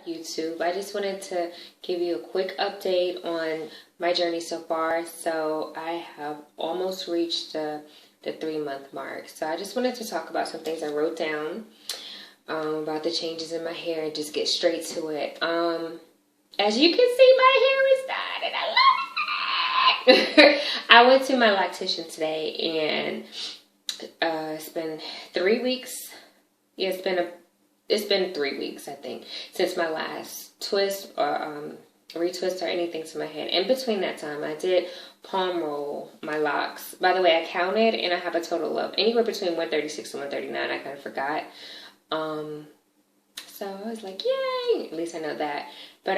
YouTube? I just wanted to give you a quick update on my journey so far. So I have almost reached the 3-month mark. So I just wanted to talk about some things I wrote down about the changes in my hair and just get straight to it. As you can see, my hair is done and I love it. I went to my loctician today and it's been 3 weeks. Yeah, it's been 3 weeks, I think, since my last twist or retwist or anything to my head. In between that time, I did palm roll my locks. By the way, I counted and I have a total of anywhere between 136 and 139. I kind of forgot. So I was like, yay! At least I know that. But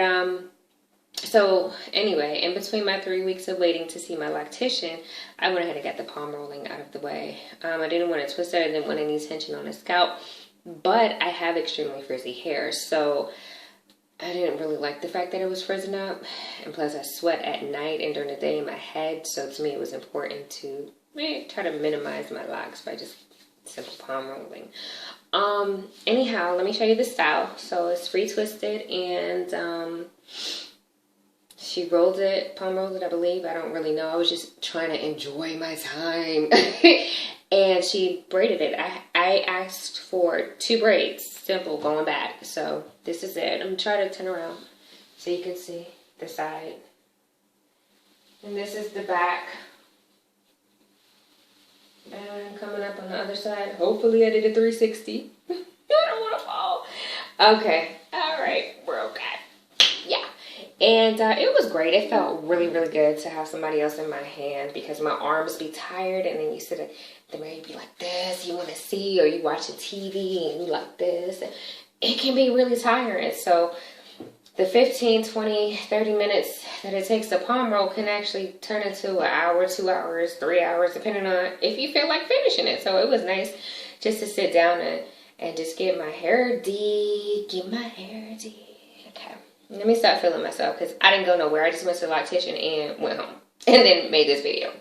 so anyway, in between my 3 weeks of waiting to see my loctician, I went ahead and got the palm rolling out of the way. I didn't want to twist it. I didn't want any tension on the scalp. But I have extremely frizzy hair, so I didn't really like the fact that it was frizzing up. And plus, I sweat at night and during the day in my head, so to me it was important to try to minimize my locks by just simple palm rolling. Anyhow, let me show you the style. So it's free twisted, and she rolled it, palm rolled it, I believe. I don't really know. I was just trying to enjoy my time. And she braided it. I asked for 2 braids, simple, going back. So this is it. I'm trying to turn around so you can see the side. And this is the back. And coming up on the other side. Hopefully I did a 360. I don't want to fall. Okay. All right. We're okay. Yeah. And it was great. It felt really, really good to have somebody else in my hand because my arms be tired, and then you sit at the mirror, you be like this, you want to see, or you watching TV and you like this. And it can be really tiring. So the 15, 20, 30 minutes that it takes to palm roll can actually turn into an hour, 2 hours, 3 hours, depending on if you feel like finishing it. So it was nice just to sit down and just get my hair did. Okay. Let me stop feeling myself because I didn't go nowhere. I just went to the loctician and went home and then made this video.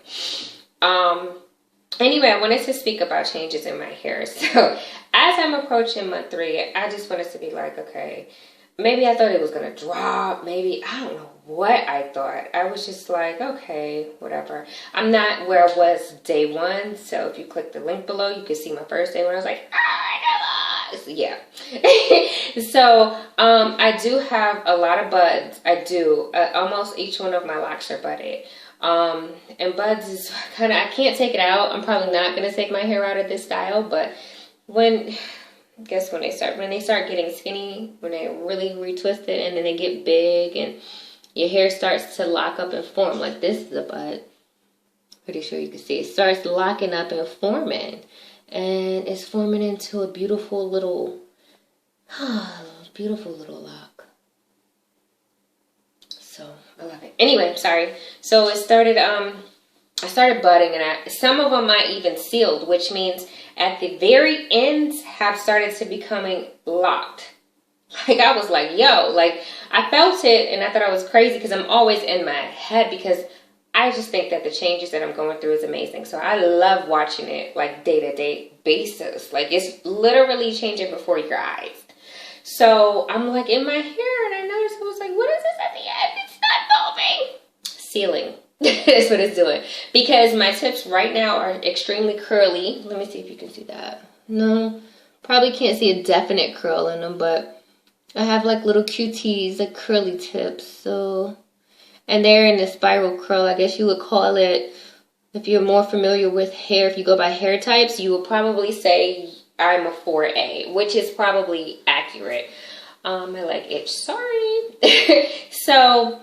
Anyway, I wanted to speak about changes in my hair. So as I'm approaching month 3, I just wanted to be like, okay, maybe I thought it was going to drop. Maybe, I don't know what I thought. I was just like, okay, whatever. I'm not where I was day 1. So if you click the link below, you can see my first day when I was like, so yeah. So I do have a lot of buds. I do. Almost each one of my locks are budded. And buds is kind of, I can't take it out. I'm probably not going to take my hair out of this style, but when they start getting skinny, when they really retwist it and then they get big and your hair starts to lock up and form, like this is a bud. Pretty sure you can see it starts locking up and forming, and it's forming into a beautiful little lock. So I love it. Anyway, sorry. So it started, I started budding, and some of them might even sealed, which means at the very ends have started to becoming locked. Like I was like, yo, like I felt it and I thought I was crazy because I'm always in my head because I just think that the changes that I'm going through is amazing. So I love watching it like day-to-day basis. Like it's literally changing before your eyes. So I'm like in my hair and I noticed, I was like, what is this at the end? It's not moving. Sealing. That's what it's doing. Because my tips right now are extremely curly. Let me see if you can see that. No, probably can't see a definite curl in them, but I have like little QTs, like curly tips. So, and they're in the spiral curl, I guess you would call it. If you're more familiar with hair, if you go by hair types, you would probably say I'm a 4A, which is probably accurate. My leg itch, sorry. So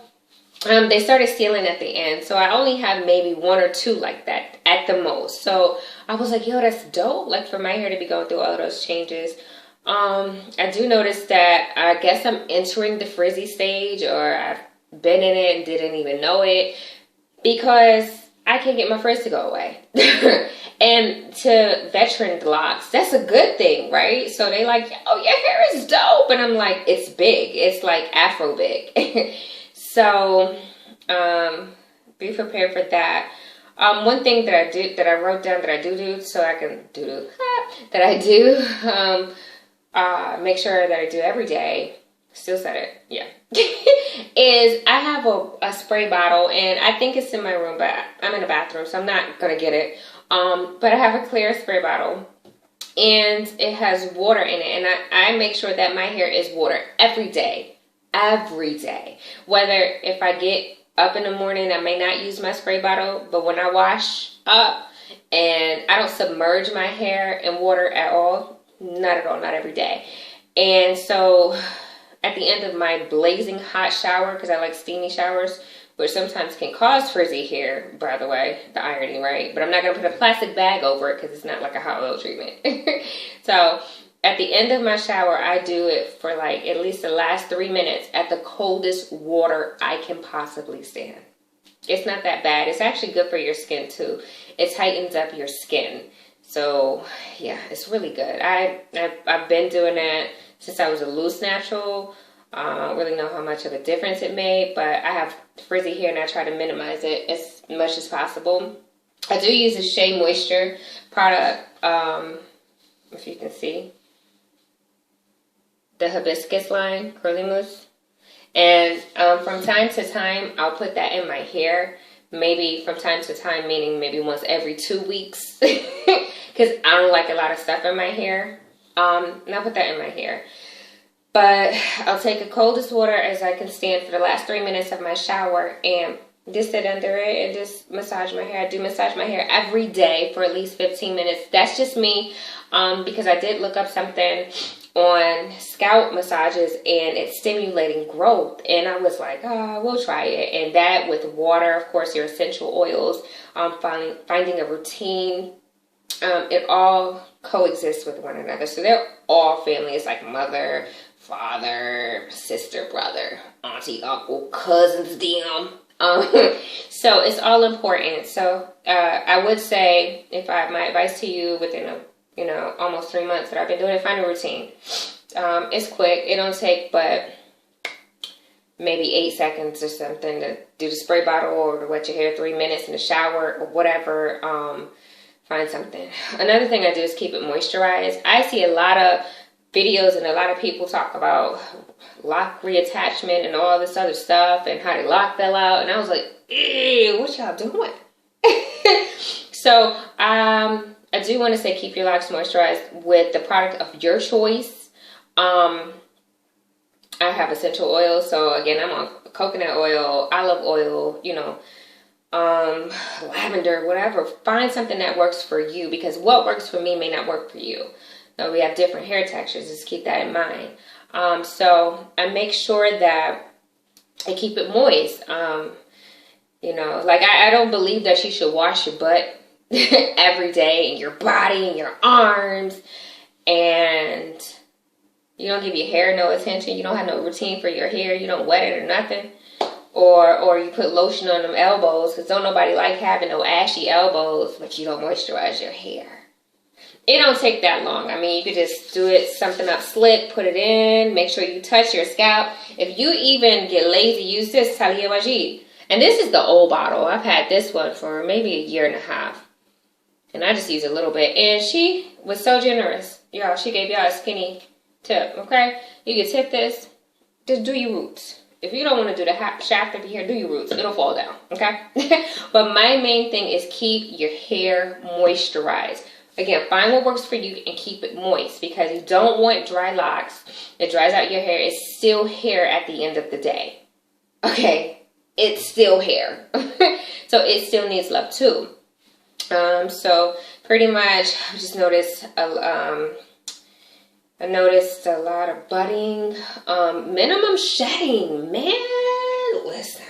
they started sealing at the end. So I only have maybe 1 or 2 like that at the most. So I was like, yo, that's dope. Like for my hair to be going through all of those changes. I do notice that I guess I'm entering the frizzy stage, or I've been in it and didn't even know it, because I can't get my frizz to go away. And to veteran locks, that's a good thing, right? So they like, oh, your hair is dope. And I'm like, it's big. It's like Afro big. So be prepared for that. One thing that I do, that I wrote down that I do, so I can that I do, make sure that I do every day, Still said it, yeah. Is I have a spray bottle, and I think it's in my room, but I'm in the bathroom, so I'm not gonna get it. But I have a clear spray bottle, and it has water in it, and I make sure that my hair is water every day. Every day. Whether if I get up in the morning, I may not use my spray bottle, but when I wash up, and I don't submerge my hair in water at all, not at all, not every day. And so at the end of my blazing hot shower, because I like steamy showers, which sometimes can cause frizzy hair, by the way, the irony, right? But I'm not going to put a plastic bag over it because it's not like a hot oil treatment. So at the end of my shower, I do it for like at least the last 3 minutes at the coldest water I can possibly stand. It's not that bad. It's actually good for your skin too. It tightens up your skin. So yeah, it's really good. I've been doing that since I was a loose natural. I don't really know how much of a difference it made, but I have frizzy hair and I try to minimize it as much as possible. I do use a Shea Moisture product, if you can see. The hibiscus line, curly mousse. And from time to time, I'll put that in my hair. Maybe from time to time, meaning maybe once every 2 weeks. Because I don't like a lot of stuff in my hair. And I'll put that in my hair. But I'll take the coldest water as I can stand for the last 3 minutes of my shower and just sit under it and just massage my hair. I do massage my hair every day for at least 15 minutes. That's just me, because I did look up something on scalp massages and it's stimulating growth. And I was like, we'll try it. And that with water, of course, your essential oils, finding a routine, it all coexists with one another. So they're all family. It's like mother, father, sister, brother, auntie, uncle, cousins, them. So it's all important. So I would say, my advice to you within almost 3 months that I've been doing it, find a routine. It's quick. It don't take but maybe 8 seconds or something to do the spray bottle or to wet your hair, 3 minutes in the shower or whatever. Find something. Another thing I do is keep it moisturized. I see a lot of videos and a lot of people talk about lock reattachment and all this other stuff and how they lock fell out. And I was like, ew, what y'all doing? So I do want to say keep your locks moisturized with the product of your choice. I have essential oils. So again, I'm on coconut oil, olive oil, lavender, whatever. Find something that works for you, because what works for me may not work for you. Now, we have different hair textures. Just keep that in mind. So I make sure that I keep it moist. Like I don't believe that you should wash your butt every day, and your body and your arms, and you don't give your hair no attention. You don't have no routine for your hair. You don't wet it or nothing. Or you put lotion on them elbows, because don't nobody like having no ashy elbows, but you don't moisturize your hair. It don't take that long. I mean, you could just do it, something up slick, put it in, make sure you touch your scalp. If you even get lazy, use this Talia Wajid. And this is the old bottle. I've had this one for maybe 1.5 years. And I just use a little bit. And she was so generous. Y'all, she gave y'all a skinny tip, okay? You can tip this. Just do your roots. If you don't want to do the shaft of your hair, do your roots. It'll fall down, okay? But my main thing is keep your hair moisturized. Again, find what works for you and keep it moist, because you don't want dry locks. It dries out your hair. It's still hair at the end of the day. Okay? It's still hair. So it still needs love too. So pretty much I just noticed I noticed a lot of budding, minimum shedding. Man, listen.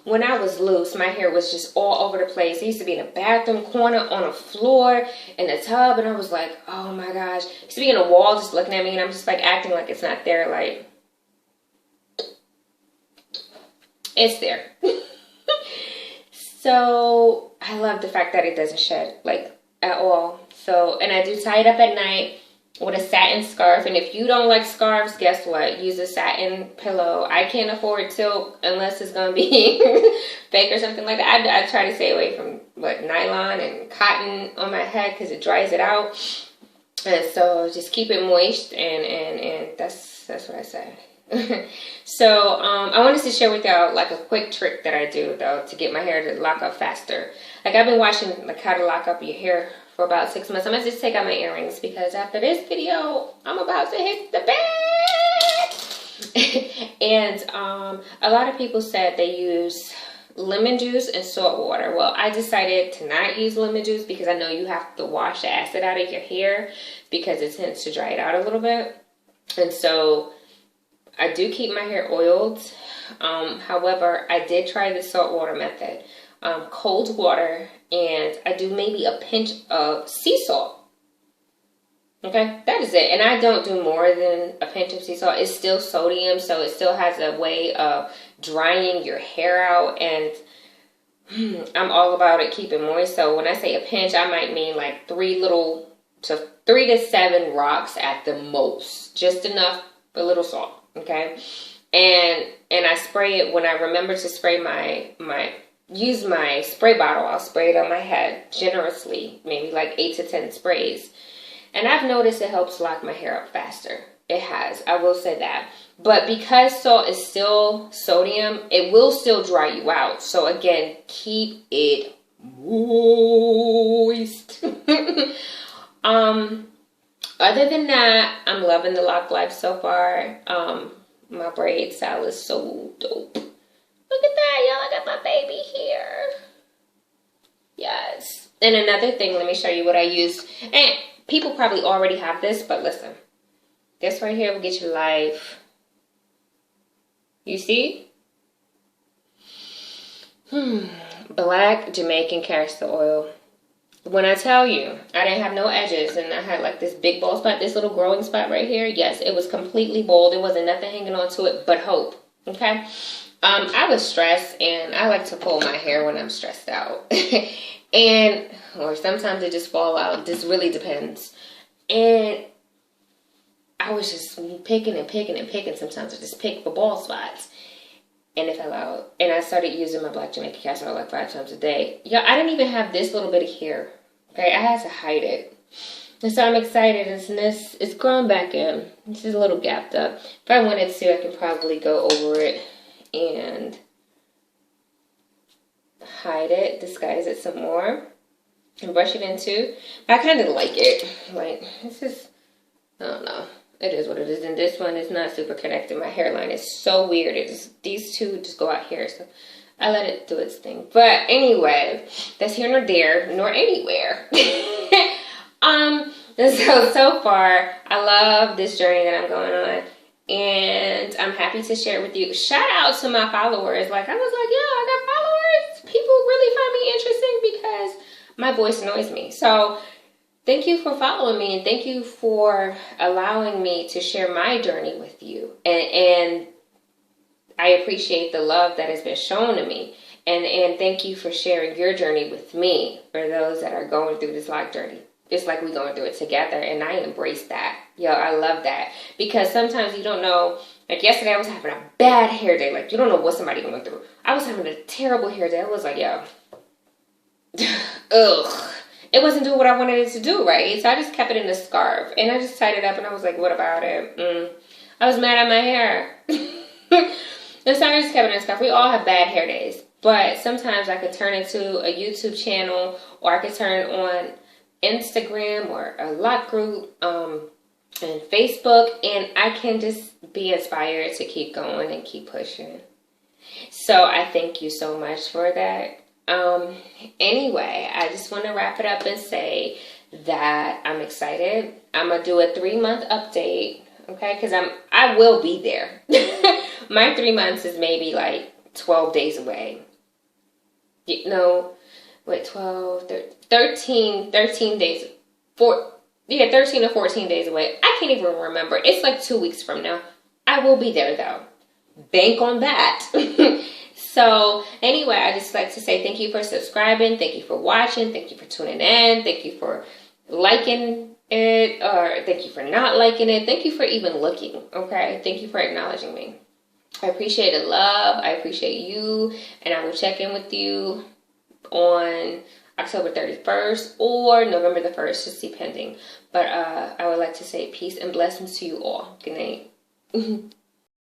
When I was loose, my hair was just all over the place. It used to be in a bathroom corner, on a floor, in a tub, and I was like, oh my gosh. It used to be in a wall just looking at me, and I'm just like acting like it's not there. Like, it's there. So I love the fact that it doesn't shed, like, at all. So, and I do tie it up at night with a satin scarf. And if you don't like scarves, guess what? Use a satin pillow. I can't afford silk unless it's going to be fake or something like that. I try to stay away from nylon and cotton on my head because it dries it out. And so just keep it moist, and that's what I say. So I wanted to share with y'all like a quick trick that I do though to get my hair to lock up faster. Like I've been watching like how to lock up your hair for about 6 months. I'm gonna just take out my earrings because after this video I'm about to hit the bed. And a lot of people said they use lemon juice and salt water. Well, I decided to not use lemon juice because I know you have to wash the acid out of your hair because it tends to dry it out a little bit. And so I do keep my hair oiled. However, I did try the salt water method. Cold water, and I do maybe a pinch of sea salt. Okay, that is it. And I don't do more than a pinch of sea salt. It's still sodium, so it still has a way of drying your hair out. And I'm all about it keeping moist. So when I say a pinch, I might mean like 3 to 7 rocks at the most. Just enough, a little salt. Okay, and I spray it when I remember to spray use my spray bottle. I'll spray it on my head generously, maybe like 8 to 10 sprays. And I've noticed it helps lock my hair up faster. It has, I will say that. But because salt is still sodium, it will still dry you out. So again, keep it moist. Other than that, I'm loving the lock life so far. My braid style is so dope. Look at that, y'all. I got my baby here. Yes. And another thing, let me show you what I used. And people probably already have this, but listen. This right here will get you life. You see? Black Jamaican castor oil. When I tell you, I didn't have no edges and I had like this big bald spot, this little growing spot right here. Yes, it was completely bald. There wasn't nothing hanging on to it but hope. Okay? I was stressed and I like to pull my hair when I'm stressed out. Or sometimes it just fall out. This really depends. And I was just picking and picking and picking. Sometimes I just pick for bald spots. And it fell out. And I started using my Black Jamaican castor oil like 5 times a day. Yo, I didn't even have this little bit of hair. Okay, I had to hide it. And so I'm excited. It's grown back in. This is a little gapped up. If I wanted to, I could probably go over it and hide it, disguise it some more, and brush it in too. But I kind of like it. Like, it's just, I don't know. It is what it is. And this one is not super connected. My hairline is so weird. These two just go out here. So I let it do its thing. But anyway, that's here nor there, nor anywhere. So far, I love this journey that I'm going on. And I'm happy to share it with you. Shout out to my followers. Like, I was like, yeah, I got followers. People really find me interesting because my voice annoys me. So thank you for following me, and thank you for allowing me to share my journey with you. And I appreciate the love that has been shown to me. And thank you for sharing your journey with me, for those that are going through this life journey. It's like we're going through it together, and I embrace that. Yo, I love that. Because sometimes you don't know. Like yesterday, I was having a bad hair day. Like, you don't know what somebody going through. I was having a terrible hair day. I was like, yo, ugh. It wasn't doing what I wanted it to do, right? So I just kept it in a scarf. And I just tied it up, and I was like, what about it? I was mad at my hair. And so I just kept it in a scarf. We all have bad hair days. But sometimes I could turn into a YouTube channel, or I could turn on Instagram or a lot group and Facebook, and I can just be inspired to keep going and keep pushing. So I thank you so much for that. Anyway, I just want to wrap it up and say that I'm excited. I'm gonna do a 3-month update, okay? Because I will be there. My 3 months is maybe like 12 days away. You know, wait, 12, 13 days, 13 or 14 days away. I can't even remember. It's like 2 weeks from now. I will be there though. Bank on that. So anyway, I just like to say thank you for subscribing. Thank you for watching. Thank you for tuning in. Thank you for liking it, or thank you for not liking it. Thank you for even looking, okay? Thank you for acknowledging me. I appreciate the love. I appreciate you. And I will check in with you on October 31st or November the 1st, just depending. But I would like to say peace and blessings to you all. Good night.